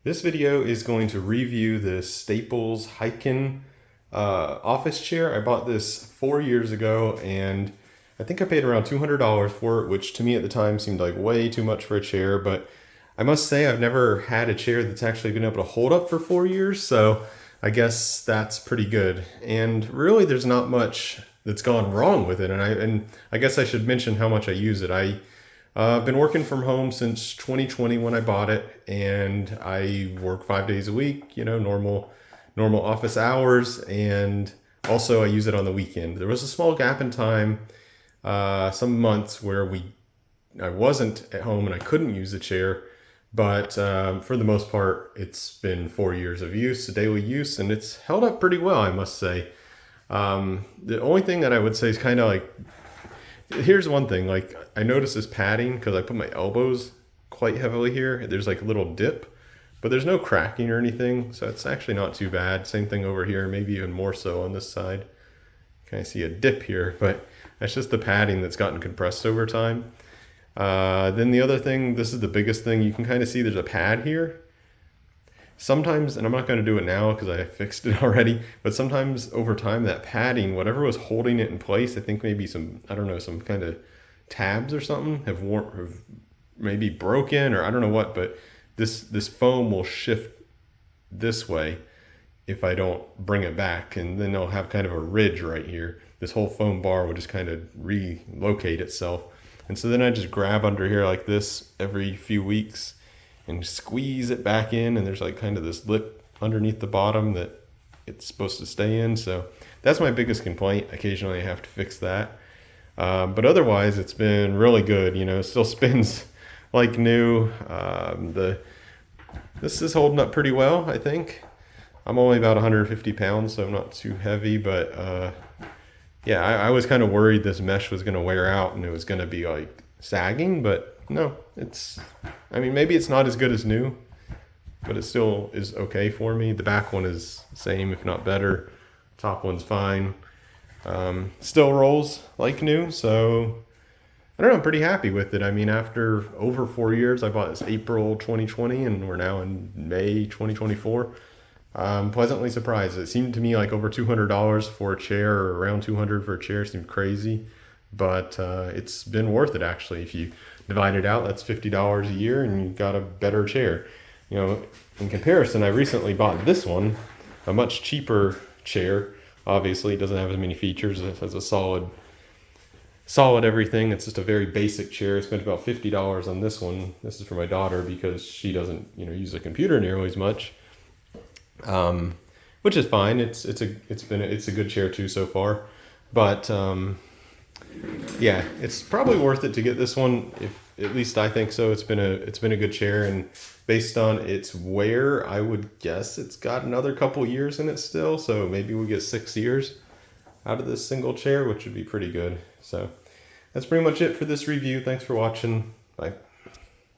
This video is going to review the Staples Hyken office chair. I bought this 4 years ago and I think I paid around $200 for it, which to me at the time seemed like way too much for a chair, but I must say I've never had a chair that's actually been able to hold up for 4 years, so I guess that's pretty good. And really there's not much that's gone wrong with it, and I guess I should mention how much I use it. I've been working from home since 2020 when I bought it, and I work 5 days a week, normal office hours, and also I use it on the weekend. There was a small gap in time, some months where I wasn't at home and I couldn't use the chair, but for the most part, it's been 4 years of use, daily use, and it's held up pretty well, I must say. The only thing that I would say is kind of like, here's one thing, like I noticed this padding because I put my elbows quite heavily here. There's like a little dip, but there's no cracking or anything, so it's actually not too bad. Same thing over here, maybe even more so on this side. Kind of see a dip here, but that's just the padding that's gotten compressed over time. Then the other thing, this is the biggest thing, you can kind of see there's a pad here. Sometimes, and I'm not going to do it now because I fixed it already, but sometimes over time that padding, whatever was holding it in place, I think maybe some, I don't know, some kind of tabs or something have maybe broken, or I don't know what, but this foam will shift this way if I don't bring it back, and then I'll have kind of a ridge right here. This whole foam bar will just kind of relocate itself. And so then I just grab under here like this every few weeks and squeeze it back in, and there's like kind of this lip underneath the bottom that it's supposed to stay in. So that's my biggest complaint. Occasionally I have to fix that. But otherwise it's been really good. It still spins like new. This is holding up pretty well, I think. I'm only about 150 pounds, so I'm not too heavy, but yeah, I was kind of worried this mesh was going to wear out and it was going to be like sagging, but no, maybe it's not as good as new, but it still is okay for me. The back one is the same, if not better. Top one's fine. Still rolls like new, so I don't know, I'm pretty happy with it. After over 4 years, I bought this April 2020 and we're now in May 2024. I'm pleasantly surprised. It seemed to me like over $200 for a chair, or around $200 for a chair, seemed crazy, but it's been worth it actually. If you divide it out, that's $50 a year and you got a better chair. In comparison, I recently bought this one, a much cheaper chair. Obviously it doesn't have as many features. It has a solid everything. It's just a very basic chair. I spent about $50 on this one. This is for my daughter because she doesn't use a computer nearly as much, which is fine. It's a good chair too so far, but yeah, it's probably worth it to get this one. At least I think so. It's been a good chair, and based on its wear, I would guess it's got another couple years in it still. So maybe we get 6 years out of this single chair, which would be pretty good. So that's pretty much it for this review. Thanks for watching. Bye.